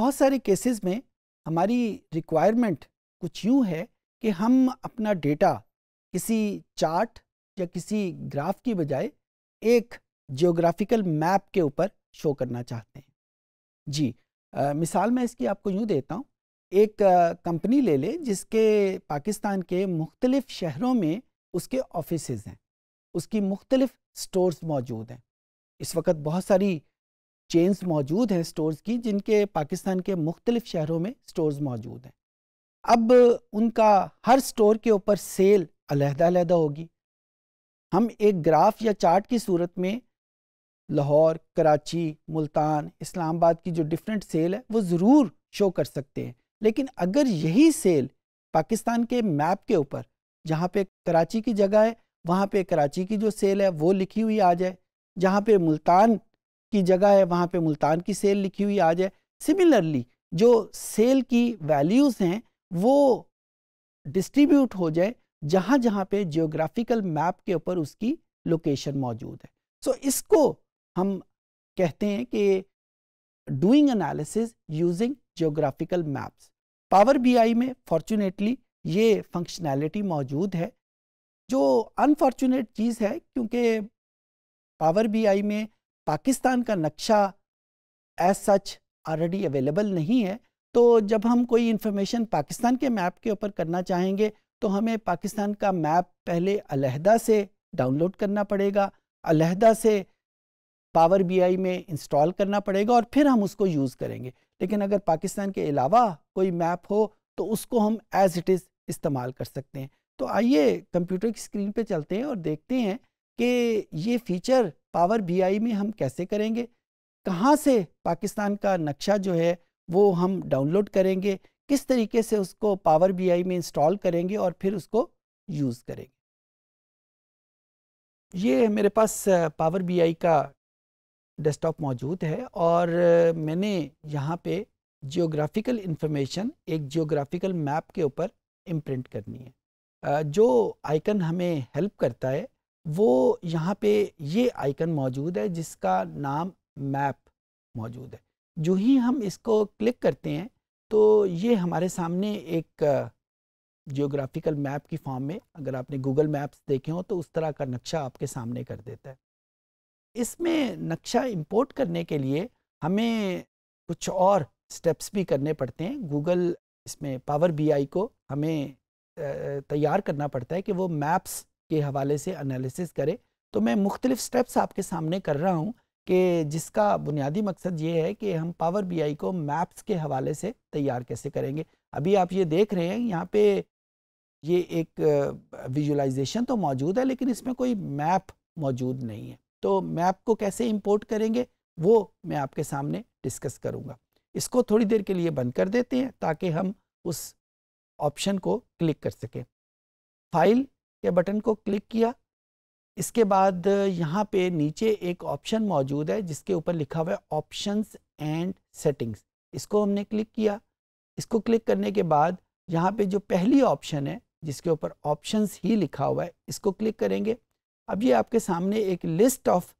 बहुत सारे केसेस में हमारी रिक्वायरमेंट कुछ यूँ है कि हम अपना डेटा किसी चार्ट या किसी ग्राफ की बजाय एक जियोग्राफिकल मैप के ऊपर शो करना चाहते हैं। जी, मिसाल मैं इसकी आपको यूँ देता हूँ। एक कंपनी ले लें जिसके पाकिस्तान के मुख्तलिफ शहरों में उसके ऑफिसेज़ हैं, उसकी मुख्तलिफ स्टोर्स मौजूद हैं। इस वक्त बहुत सारी चेन्स मौजूद हैं स्टोर्स की, जिनके पाकिस्तान के मुख्तलिफ शहरों में स्टोर्स मौजूद हैं। अब उनका हर स्टोर के ऊपर सेल अलहदा-अलहदा होगी। हम एक ग्राफ या चार्ट की सूरत में लाहौर, कराची, मुल्तान, इस्लामाबाद की जो डिफरेंट सेल है वो ज़रूर शो कर सकते हैं। लेकिन अगर यही सेल पाकिस्तान के मैप के ऊपर, जहाँ पे कराची की जगह है वहाँ पे कराची की जो सेल है वो लिखी हुई आ जाए, जहाँ पे मुल्तान की जगह है वहाँ पे मुल्तान की सेल लिखी हुई आ जाए, सिमिलरली जो सेल की वैल्यूज़ हैं वो डिस्ट्रीब्यूट हो जाए जहाँ जहाँ पे जियोग्राफिकल मैप के ऊपर उसकी लोकेशन मौजूद है। सो इसको हम कहते हैं कि doing analysis using geographical maps. Power BI में फॉर्चुनेटली ये फंक्शनैलिटी मौजूद है। जो अनफॉर्चुनेट चीज़ है, क्योंकि पावर बीआई में पाकिस्तान का नक्शा एज सच ऑलरेडी अवेलेबल नहीं है, तो जब हम कोई इंफॉर्मेशन पाकिस्तान के मैप के ऊपर करना चाहेंगे तो हमें पाकिस्तान का मैप पहले अलहदा से डाउनलोड करना पड़ेगा, अलहदा से पावर बीआई में इंस्टॉल करना पड़ेगा और फिर हम उसको यूज़ करेंगे। लेकिन अगर पाकिस्तान के अलावा कोई मैप हो तो उसको हम एज इट इज़ इस्तेमाल कर सकते हैं। तो आइए कंप्यूटर की स्क्रीन पे चलते हैं और देखते हैं कि ये फ़ीचर पावर बीआई में हम कैसे करेंगे, कहाँ से पाकिस्तान का नक्शा जो है वो हम डाउनलोड करेंगे, किस तरीके से उसको पावर बीआई में इंस्टॉल करेंगे और फिर उसको यूज़ करेंगे। ये मेरे पास पावर बीआई का डेस्कटॉप मौजूद है और मैंने यहाँ पे जियोग्राफिकल इंफॉर्मेशन एक जियोग्राफिकल मैप के ऊपर इम्प्रिंट करनी है। जो आइकन हमें हेल्प करता है वो यहाँ पे ये आइकन मौजूद है जिसका नाम मैप मौजूद है। जो ही हम इसको क्लिक करते हैं तो ये हमारे सामने एक जियोग्राफिकल मैप की फॉर्म में, अगर आपने गूगल मैप्स देखे हो तो उस तरह का नक्शा आपके सामने कर देता है। इसमें नक्शा इंपोर्ट करने के लिए हमें कुछ और स्टेप्स भी करने पड़ते हैं। गूगल इसमें पावर बीआई को हमें तैयार करना पड़ता है कि वो मैप्स के हवाले से एनालिसिस करे। तो मैं मुख्तलिफ स्टेप्स आपके सामने कर रहा हूँ कि जिसका बुनियादी मकसद ये है कि हम पावर बीआई को मैप्स के हवाले से तैयार कैसे करेंगे। अभी आप ये देख रहे हैं यहाँ पे ये एक विजुअलाइजेशन तो मौजूद है लेकिन इसमें कोई मैप मौजूद नहीं है। तो मैप को कैसे इंपोर्ट करेंगे वो मैं आपके सामने डिस्कस करूँगा। इसको थोड़ी देर के लिए बंद कर देते हैं ताकि हम उस ऑप्शन को क्लिक कर सकें। फाइल के बटन को क्लिक किया, इसके बाद यहाँ पे नीचे एक ऑप्शन मौजूद है जिसके ऊपर लिखा हुआ है ऑप्शंस एंड सेटिंग्स। इसको हमने क्लिक किया। इसको क्लिक करने के बाद यहाँ पे जो पहली ऑप्शन है जिसके ऊपर ऑप्शंस ही लिखा हुआ है इसको क्लिक करेंगे। अब ये आपके सामने एक लिस्ट ऑफ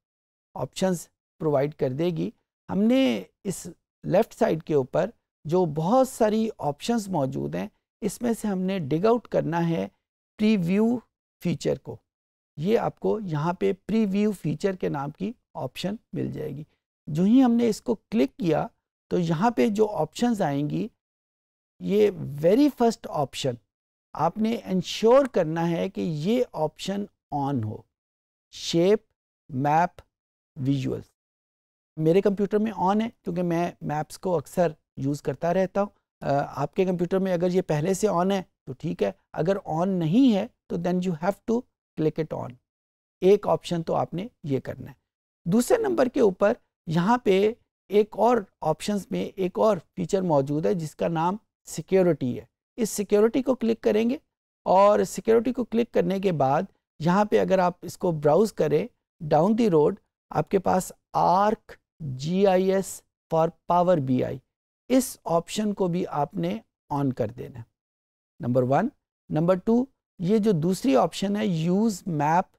ऑप्शंस प्रोवाइड कर देगी। हमने इस लेफ़्ट साइड के ऊपर जो बहुत सारी ऑप्शंस मौजूद हैं इसमें से हमने डिग आउट करना है प्रीव्यू फीचर को। ये आपको यहाँ पे प्रीव्यू फीचर के नाम की ऑप्शन मिल जाएगी। जो ही हमने इसको क्लिक किया तो यहाँ पे जो ऑप्शंस आएंगी, ये वेरी फर्स्ट ऑप्शन आपने इंश्योर करना है कि ये ऑप्शन ऑन हो, शेप मैप विजुअल्स। मेरे कंप्यूटर में ऑन है क्योंकि मैं मैप्स को अक्सर यूज़ करता रहता हूँ। आपके कंप्यूटर में अगर ये पहले से ऑन है तो ठीक है, अगर ऑन नहीं है तो then you have to click it on. एक ऑप्शन तो आपने ये करना है। दूसरे नंबर के ऊपर यहाँ पे एक और ऑप्शंस में एक और फीचर मौजूद है जिसका नाम सिक्योरिटी है। इस सिक्योरिटी को क्लिक करेंगे और सिक्योरिटी को क्लिक करने के बाद यहाँ पे अगर आप इसको ब्राउज़ करें डाउन द रोड, आपके पास arc GIS for power BI, इस ऑप्शन को भी आपने ऑन कर देना, नंबर 1। नंबर 2, ये जो दूसरी ऑप्शन है use map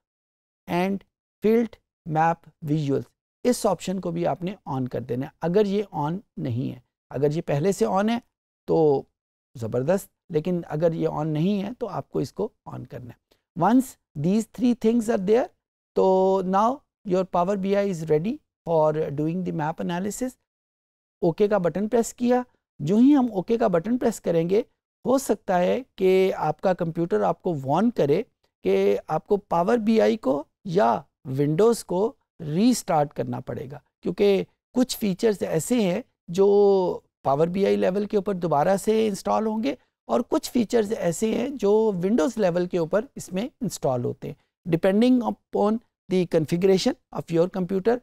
and field map visuals, इस ऑप्शन को भी आपने ऑन कर देना है अगर ये ऑन नहीं है। अगर ये पहले से ऑन है तो ज़बरदस्त, लेकिन अगर ये ऑन नहीं है तो आपको इसको ऑन करना है। Once these 3 things are there, तो now your power BI is ready for doing the map analysis. Okay का बटन प्रेस किया, जो ही हम ओके का बटन प्रेस करेंगे, हो सकता है कि आपका कंप्यूटर आपको वार्न करे कि आपको पावर BI को या विंडोज़ को रीस्टार्ट करना पड़ेगा, क्योंकि कुछ फीचर्स ऐसे हैं जो पावर BI लेवल के ऊपर दोबारा से इंस्टॉल होंगे और कुछ फीचर्स ऐसे हैं जो विंडोज़ लेवल के ऊपर इसमें इंस्टॉल होते हैं। Depending upon the configuration of your computer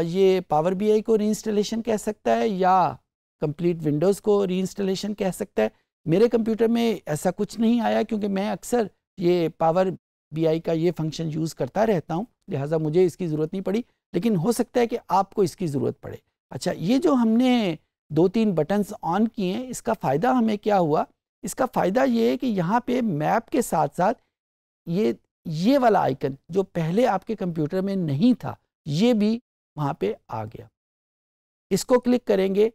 ये पावर BI को रीइंस्टॉलेशन कह सकता है या कंप्लीट विंडोज़ को रीइंस्टॉलेशन कह सकता है। मेरे कंप्यूटर में ऐसा कुछ नहीं आया, क्योंकि मैं अक्सर ये पावर BI का ये फंक्शन यूज़ करता रहता हूँ, लिहाजा मुझे इसकी ज़रूरत नहीं पड़ी, लेकिन हो सकता है कि आपको इसकी ज़रूरत पड़े। अच्छा, ये जो हमने 2-3 बटन्स ऑन किए हैं, इसका फ़ायदा हमें क्या हुआ? इसका फ़ायदा ये है कि यहाँ पे मैप के साथ साथ ये वाला आइकन जो पहले आपके कंप्यूटर में नहीं था, ये भी वहाँ पे आ गया। इसको क्लिक करेंगे,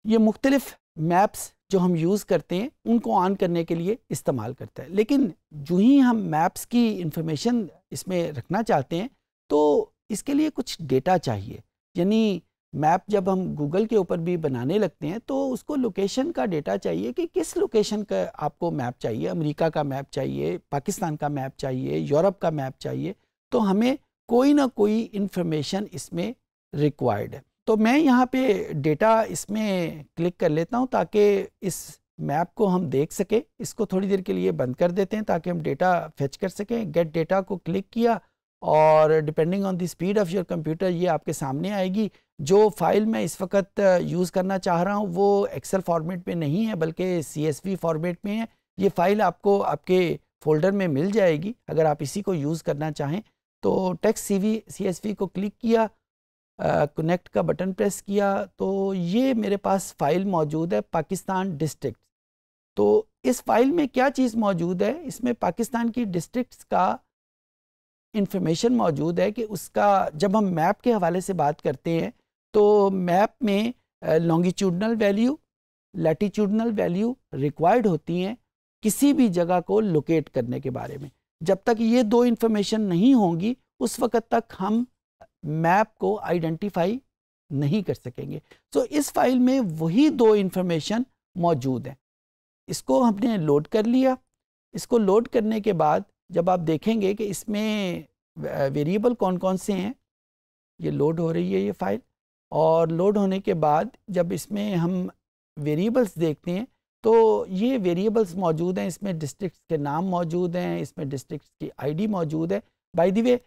ये मुख्तलिफ मैप्स जो हम यूज़ करते हैं उनको ऑन करने के लिए इस्तेमाल करता है। लेकिन जो ही हम मैप्स की इंफॉर्मेशन इसमें रखना चाहते हैं तो इसके लिए कुछ डेटा चाहिए। यानी मैप जब हम गूगल के ऊपर भी बनाने लगते हैं तो उसको लोकेशन का डेटा चाहिए कि किस लोकेशन का आपको मैप चाहिए। अमेरिका का मैप चाहिए, पाकिस्तान का मैप चाहिए, यूरोप का मैप चाहिए, तो हमें कोई ना कोई इंफॉर्मेशन इसमें रिक्वायर्ड है। तो मैं यहाँ पे डेटा इसमें क्लिक कर लेता हूँ ताकि इस मैप को हम देख सकें। इसको थोड़ी देर के लिए बंद कर देते हैं ताकि हम डेटा फेच कर सकें। गेट डेटा को क्लिक किया और depending on the speed of your computer ये आपके सामने आएगी। जो फाइल मैं इस वक्त यूज़ करना चाह रहा हूँ वो एक्सेल फॉर्मेट में नहीं है बल्कि CSV फॉर्मेट में है। ये फ़ाइल आपको आपके फ़ोल्डर में मिल जाएगी अगर आप इसी को यूज़ करना चाहें। तो टेक्स्ट CSV को क्लिक किया, कनेक्ट का बटन प्रेस किया, तो ये मेरे पास फ़ाइल मौजूद है पाकिस्तान डिस्ट्रिक्ट। तो इस फाइल में क्या चीज़ मौजूद है? इसमें पाकिस्तान की डिस्ट्रिक्ट्स का इंफॉर्मेशन मौजूद है कि उसका जब हम मैप के हवाले से बात करते हैं तो मैप में longitudinal value, latitudinal value required होती हैं किसी भी जगह को लोकेट करने के बारे में। जब तक ये 2 इंफॉर्मेशन नहीं होंगी उस वक़्त तक हम मैप को आइडेंटिफाई नहीं कर सकेंगे। तो इस फाइल में वही 2 इंफॉर्मेशन मौजूद हैं। इसको हमने लोड कर लिया। इसको लोड करने के बाद जब आप देखेंगे कि इसमें वेरिएबल कौन कौन से हैं, ये लोड हो रही है ये फ़ाइल, और लोड होने के बाद जब इसमें हम वेरिएबल्स देखते हैं तो ये वेरिएबल्स मौजूद हैं। इसमें डिस्ट्रिक्ट्स के नाम मौजूद हैं, इसमें डिस्ट्रिक्ट्स की ID मौजूद है। बाय द वे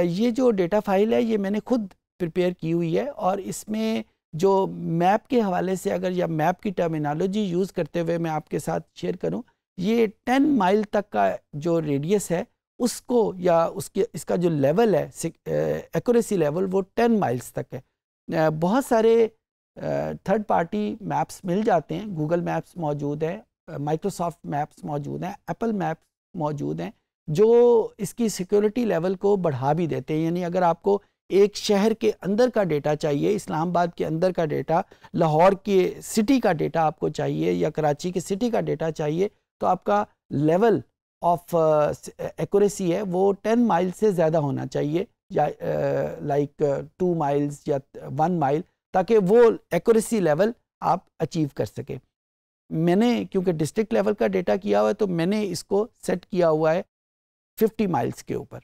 ये जो डेटा फाइल है ये मैंने खुद प्रिपेयर की हुई है और इसमें जो मैप के हवाले से अगर या मैप की टर्मिनोलॉजी यूज़ करते हुए मैं आपके साथ शेयर करूं, ये 10 माइल तक का जो रेडियस है उसको या उसके इसका जो लेवल है एक्यूरेसी लेवल वो 10 माइल्स तक है। बहुत सारे थर्ड पार्टी मैप्स मिल जाते हैं। गूगल मैप्स मौजूद है, माइक्रोसॉफ्ट मैप्स मौजूद हैं, एप्पल मैप्स मौजूद हैं जो इसकी सिक्योरिटी लेवल को बढ़ा भी देते हैं। यानी अगर आपको एक शहर के अंदर का डेटा चाहिए, इस्लामाबाद के अंदर का डेटा, लाहौर के सिटी का डेटा आपको चाहिए या कराची के सिटी का डेटा चाहिए, तो आपका लेवल ऑफ एक्यूरेसी है वो 10 माइल से ज़्यादा होना चाहिए या लाइक 2 माइल्स या 1 माइल, ताकि वो एक्यूरेसी लेवल आप अचीव कर सकें। मैंने क्योंकि डिस्ट्रिक्ट लेवल का डेटा किया हुआ है तो मैंने इसको सेट किया हुआ है 50 माइल्स के ऊपर।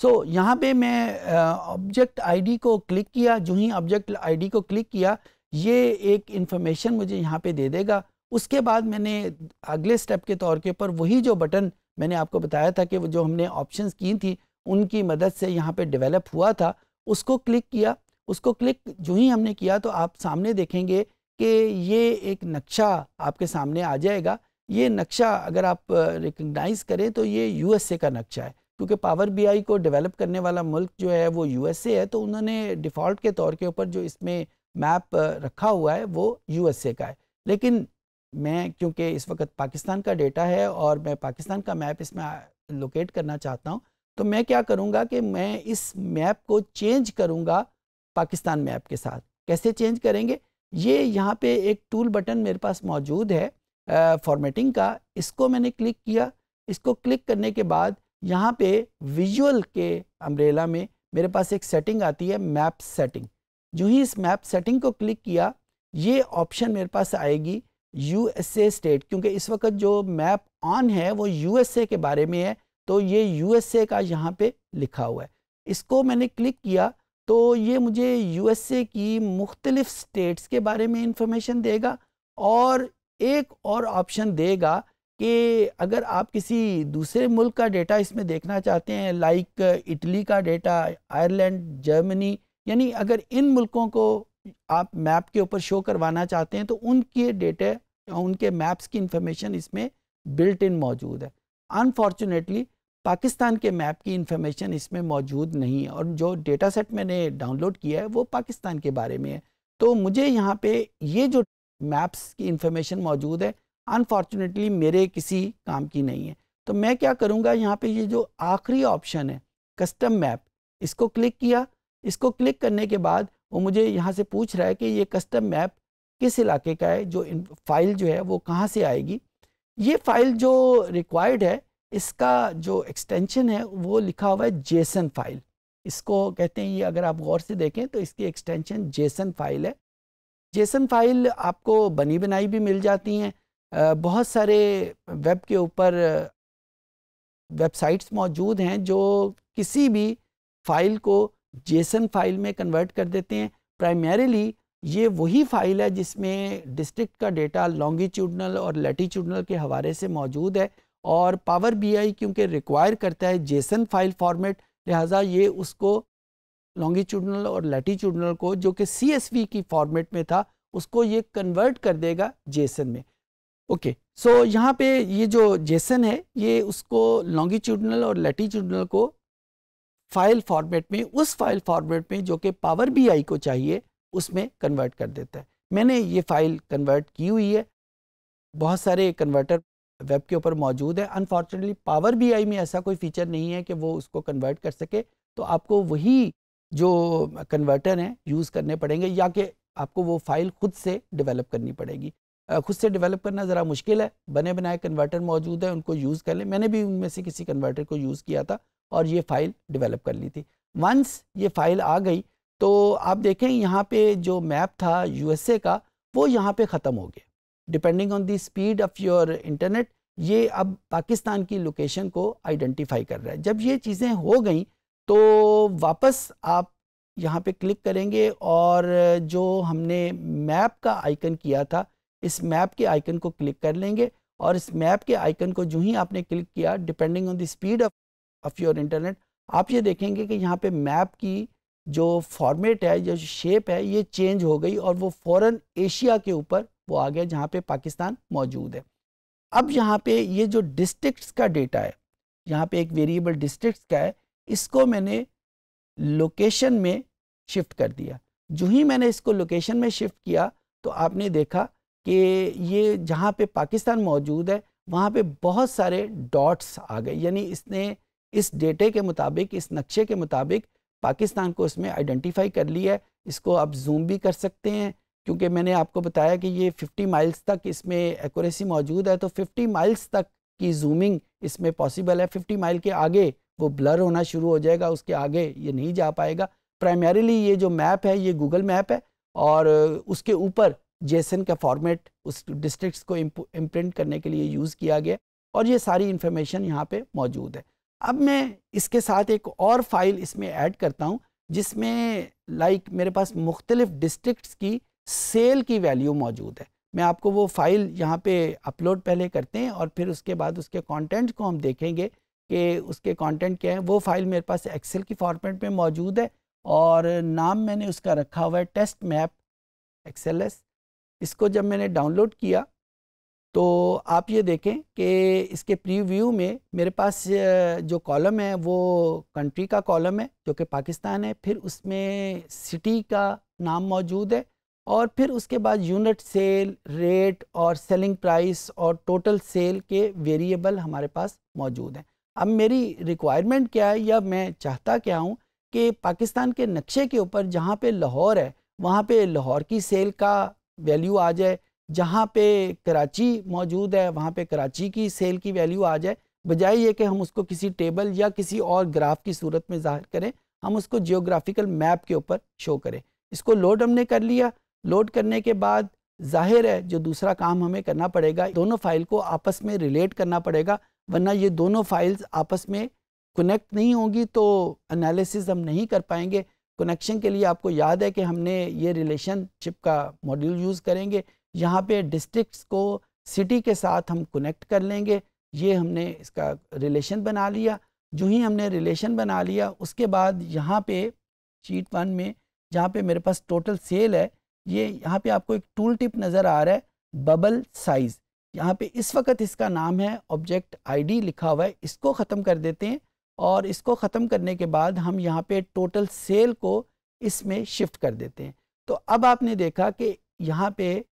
सो यहाँ पे मैं ऑब्जेक्ट ID को क्लिक किया। जो ही ऑब्जेक्ट ID को क्लिक किया ये एक इंफॉर्मेशन मुझे यहाँ पे दे देगा। उसके बाद मैंने अगले स्टेप के तौर के ऊपर वही जो बटन मैंने आपको बताया था कि वो जो हमने ऑप्शंस की थी उनकी मदद से यहाँ पे डेवलप हुआ था, उसको क्लिक किया। उसको क्लिक जो ही हमने किया तो आप सामने देखेंगे कि ये एक नक्शा आपके सामने आ जाएगा। ये नक्शा अगर आप रिकग्नाइज़ करें तो ये USA का नक्शा है, क्योंकि पावर BI को डेवलप करने वाला मुल्क जो है वो USA है, तो उन्होंने डिफ़ॉल्ट के तौर के ऊपर जो इसमें मैप रखा हुआ है वो USA का है। लेकिन मैं क्योंकि इस वक्त पाकिस्तान का डेटा है और मैं पाकिस्तान का मैप इसमें लोकेट करना चाहता हूँ, तो मैं क्या करूँगा कि मैं इस मैप को चेंज करूँगा पाकिस्तान मैप के साथ। कैसे चेंज करेंगे? ये यहाँ पे एक टूल बटन मेरे पास मौजूद है फॉर्मेटिंग का, इसको मैंने क्लिक किया। इसको क्लिक करने के बाद यहाँ पे विजुअल के अम्ब्रेला में मेरे पास एक सेटिंग आती है, मैप सेटिंग। जो ही इस मैप सेटिंग को क्लिक किया, ये ऑप्शन मेरे पास आएगी यूएसए स्टेट, क्योंकि इस वक्त जो मैप ऑन है वो यूएसए के बारे में है, तो ये यूएसए का यहाँ पे लिखा हुआ है। इसको मैंने क्लिक किया तो ये मुझे यूएसए की मुख्तलिफ स्टेट्स के बारे में इंफॉर्मेशन देगा, और एक और ऑप्शन देगा कि अगर आप किसी दूसरे मुल्क का डेटा इसमें देखना चाहते हैं, लाइक इटली का डेटा, आयरलैंड, जर्मनी, यानी अगर इन मुल्कों को आप मैप के ऊपर शो करवाना चाहते हैं तो उनके डेटा, उनके मैप्स की इंफॉर्मेशन इसमें बिल्ट इन मौजूद है। अनफॉर्चुनेटली पाकिस्तान के मैप की इंफॉर्मेशन इसमें मौजूद नहीं है, और जो डेटा सेट मैंने डाउनलोड किया है वो पाकिस्तान के बारे में है। तो मुझे यहाँ पे ये जो मैप्स की इंफॉर्मेशन मौजूद है अनफॉर्चुनेटली मेरे किसी काम की नहीं है। तो मैं क्या करूँगा, यहाँ पे ये जो आखिरी ऑप्शन है कस्टम मैप, इसको क्लिक किया। इसको क्लिक करने के बाद वो मुझे यहाँ से पूछ रहा है कि ये कस्टम मैप किस इलाके का है, जो फाइल जो है वो कहाँ से आएगी। ये फाइल जो रिक्वायर्ड है, इसका जो एक्सटेंशन है वो लिखा हुआ है जेसन फाइल, इसको कहते हैं। ये अगर आप गौर से देखें तो इसकी एक्सटेंशन जेसन फाइल है। जेसन फाइल आपको बनी बनाई भी मिल जाती हैं, बहुत सारे वेब के ऊपर वेबसाइट्स मौजूद हैं जो किसी भी फाइल को जेसन फाइल में कन्वर्ट कर देते हैं। प्राइमरीली ये वही फाइल है जिसमें डिस्ट्रिक्ट का डेटा लॉन्गिट्यूडनल और लैटिट्यूडनल के हवाले से मौजूद है, और पावर बीआई क्योंकि रिक्वायर करता है जेसन फाइल फॉर्मेट, लिहाजा ये उसको लॉन्गिट्यूडनल और लैटिट्यूडनल को, जो कि CSV की फॉर्मेट में था, उसको ये कन्वर्ट कर देगा जेसन में। ओके, सो यहाँ पे ये जो जेसन है ये उसको लॉन्गिट्यूडनल और लैटिट्यूडनल को फाइल फॉर्मेट में, उस फाइल फॉर्मेट में जो कि पावर बीआई को चाहिए, उसमें कन्वर्ट कर देता है। मैंने ये फाइल कन्वर्ट की हुई है। बहुत सारे कन्वर्टर वेब के ऊपर मौजूद है। अनफॉर्चुनेटली पावर बीआई में ऐसा कोई फीचर नहीं है कि वो उसको कन्वर्ट कर सके, तो आपको वही जो कन्वर्टर हैं यूज़ करने पड़ेंगे, या कि आपको वो फाइल खुद से डेवलप करनी पड़ेगी। खुद से डेवलप करना ज़रा मुश्किल है, बने बनाए कन्वर्टर मौजूद है, उनको यूज़ कर लें। मैंने भी उनमें से किसी कन्वर्टर को यूज़ किया था और ये फ़ाइल डेवलप कर ली थी। वंस ये फ़ाइल आ गई तो आप देखें यहाँ पे जो मैप था यूएसए का, वो यहाँ पे ख़त्म हो गया। Depending on the speed of your internet, ये अब पाकिस्तान की लोकेशन को आइडेंटिफाई कर रहा है। जब ये चीज़ें हो गई तो वापस आप यहाँ पे क्लिक करेंगे, और जो हमने मैप का आइकन किया था, इस मैप के आइकन को क्लिक कर लेंगे, और इस मैप के आइकन को जो ही आपने क्लिक किया, depending on the speed of your internet, आप ये देखेंगे कि यहाँ पे मैप की जो फॉर्मेट है, जो शेप है, ये चेंज हो गई, और वो फ़ौरन एशिया के ऊपर वो आ गया जहाँ पे पाकिस्तान मौजूद है। अब यहाँ पे ये जो डिस्ट्रिक्ट्स का डेटा है, यहाँ पे एक वेरिएबल डिस्ट्रिक्ट्स का है, इसको मैंने लोकेशन में शिफ्ट कर दिया। जो ही मैंने इसको लोकेशन में शिफ्ट किया तो आपने देखा कि ये जहाँ पे पाकिस्तान मौजूद है वहाँ पे बहुत सारे डॉट्स आ गए, यानी इसने इस डेटे के मुताबिक, इस नक्शे के मुताबिक पाकिस्तान को इसमें आइडेंटिफाई कर लिया है। इसको आप जूम भी कर सकते हैं, क्योंकि मैंने आपको बताया कि ये 50 माइल्स तक इसमें एक्यूरेसी मौजूद है, तो 50 माइल्स तक की जूमिंग इसमें पॉसिबल है। 50 माइल के आगे वो ब्लर होना शुरू हो जाएगा, उसके आगे ये नहीं जा पाएगा। प्राइमरीली ये जो मैप है ये गूगल मैप है, और उसके ऊपर जेसन का फॉर्मेट उस डिस्ट्रिक्ट्स को इम्प्रिंट करने के लिए यूज़ किया गया, और ये सारी इन्फॉर्मेशन यहाँ पे मौजूद है। अब मैं इसके साथ एक और फाइल इसमें ऐड करता हूँ, जिसमें लाइक मेरे पास मुख्तलिफ डिस्ट्रिक्ट्स की सेल की वैल्यू मौजूद है। मैं आपको वो फाइल यहाँ पे अपलोड पहले करते हैं, और फिर उसके बाद उसके कंटेंट को हम देखेंगे कि उसके कंटेंट क्या है। वो फाइल मेरे पास एक्सेल की फॉर्मेट में मौजूद है, और नाम मैंने उसका रखा हुआ है टेस्ट मैप XLS। इसको जब मैंने डाउनलोड किया तो आप ये देखें कि इसके प्रीव्यू में मेरे पास जो कॉलम है वो कंट्री का कॉलम है, जो कि पाकिस्तान है। फिर उसमें सिटी का नाम मौजूद है, और फिर उसके बाद यूनिट सेल, रेट और सेलिंग प्राइस और टोटल सेल के वेरिएबल हमारे पास मौजूद हैं। अब मेरी रिक्वायरमेंट क्या है, या मैं चाहता क्या हूँ कि पाकिस्तान के नक्शे के ऊपर जहाँ पे लाहौर है, वहाँ पे लाहौर की सेल का वैल्यू आ जाए, जहाँ पे कराची मौजूद है वहाँ पे कराची की सेल की वैल्यू आ जाए, बजाय ये कि हम उसको किसी टेबल या किसी और ग्राफ की सूरत में ज़ाहिर करें, हम उसको जियोग्राफिकल मैप के ऊपर शो करें। इसको लोड हमने कर लिया। लोड करने के बाद जाहिर है जो दूसरा काम हमें करना पड़ेगा, दोनों फाइल को आपस में रिलेट करना पड़ेगा, वरना ये दोनों फाइल्स आपस में कनेक्ट नहीं होंगी तो एनालिसिस हम नहीं कर पाएंगे। कनेक्शन के लिए आपको याद है कि हमने ये रिलेशनशिप का मॉड्यूल यूज़ करेंगे। यहाँ पे डिस्ट्रिक्ट्स को सिटी के साथ हम कनेक्ट कर लेंगे। ये हमने इसका रिलेशन बना लिया। जो ही हमने रिलेशन बना लिया उसके बाद यहाँ पे शीट 1 में जहाँ पे मेरे पास टोटल सेल है, ये यहाँ पे आपको एक टूल टिप नज़र आ रहा है, बबल साइज़। यहाँ पे इस वक्त इसका नाम है ऑब्जेक्ट आईडी लिखा हुआ है, इसको ख़त्म कर देते हैं और इसको ख़त्म करने के बाद हम यहाँ पे टोटल सेल को इसमें शिफ्ट कर देते हैं। तो अब आपने देखा कि यहाँ पे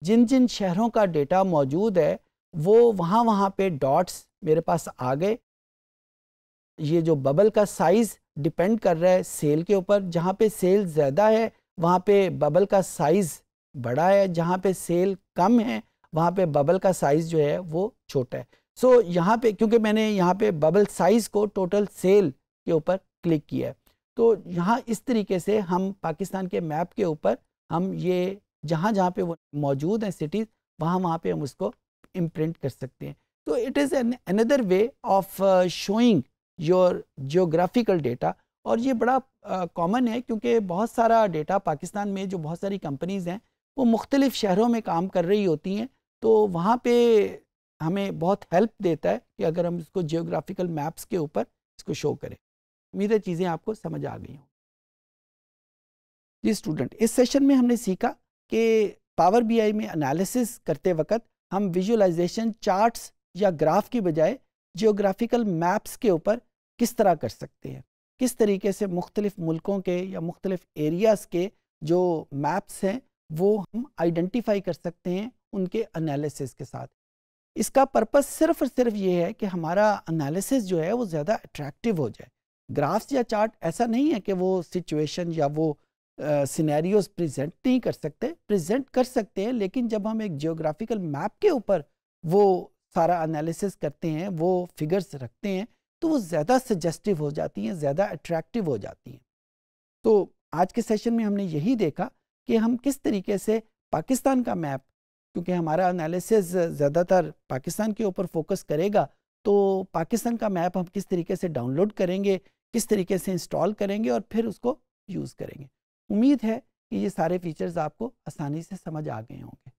जिन जिन शहरों का डेटा मौजूद है वो वहाँ पे डॉट्स मेरे पास आ गए। ये जो बबल का साइज़ डिपेंड कर रहा है सेल के ऊपर। जहाँ पे सेल ज़्यादा है वहाँ पे बबल का साइज़ बड़ा है, जहाँ पे सेल कम है वहाँ पे बबल का साइज़ जो है वो छोटा है। सो यहाँ पे क्योंकि मैंने यहाँ पे बबल साइज़ को टोटल सेल के ऊपर क्लिक किया है, तो यहाँ इस तरीके से हम पाकिस्तान के मैप के ऊपर हम ये जहाँ जहाँ पे वो मौजूद हैं सिटीज़, वहाँ पे हम उसको इम्प्रिंट कर सकते हैं। तो it is another way of showing your geographical data. और ये बड़ा कॉमन है क्योंकि बहुत सारा डेटा पाकिस्तान में जो बहुत सारी कंपनीज़ हैं वो मुख्तलिफ़ शहरों में काम कर रही होती हैं, तो वहाँ पे हमें बहुत हेल्प देता है कि अगर हम इसको जियोग्राफिकल मैप्स के ऊपर इसको शो करें। उम्मीद है चीज़ें आपको समझ आ गई हों। जी स्टूडेंट, इस सेशन में हमने सीखा कि पावर बीआई में एनालिसिस करते वक्त हम विजुअलाइजेशन चार्ट्स या ग्राफ की बजाय जियोग्राफिकल मैप्स के ऊपर किस तरह कर सकते हैं, किस तरीके से मुख्तलिफ़ मुल्कों के या मुख्तलिफ़ एरियाज़ के जो मैप्स हैं वो हम आइडेंटिफाई कर सकते हैं उनके एनालिसिस के साथ। इसका पर्पस सिर्फ और सिर्फ ये है कि हमारा एनालिसिस जो है वो ज़्यादा अट्रैक्टिव हो जाए। ग्राफ्स या चार्ट ऐसा नहीं है कि वो सिचुएशन या वो सिनेरियोज प्रेजेंट नहीं कर सकते, प्रेजेंट कर सकते हैं, लेकिन जब हम एक जियोग्राफिकल मैप के ऊपर वो सारा एनालिसिस करते हैं, वो फिगर्स रखते हैं, तो वो ज़्यादा सजेस्टिव हो जाती हैं, ज़्यादा अट्रैक्टिव हो जाती हैं। तो आज के सेशन में हमने यही देखा कि हम किस तरीके से पाकिस्तान का मैप, क्योंकि हमारा एनालिसिस ज़्यादातर पाकिस्तान के ऊपर फोकस करेगा, तो पाकिस्तान का मैप हम किस तरीके से डाउनलोड करेंगे, किस तरीके से इंस्टॉल करेंगे और फिर उसको यूज़ करेंगे। उम्मीद है कि ये सारे फीचर्स आपको आसानी से समझ आ गए होंगे।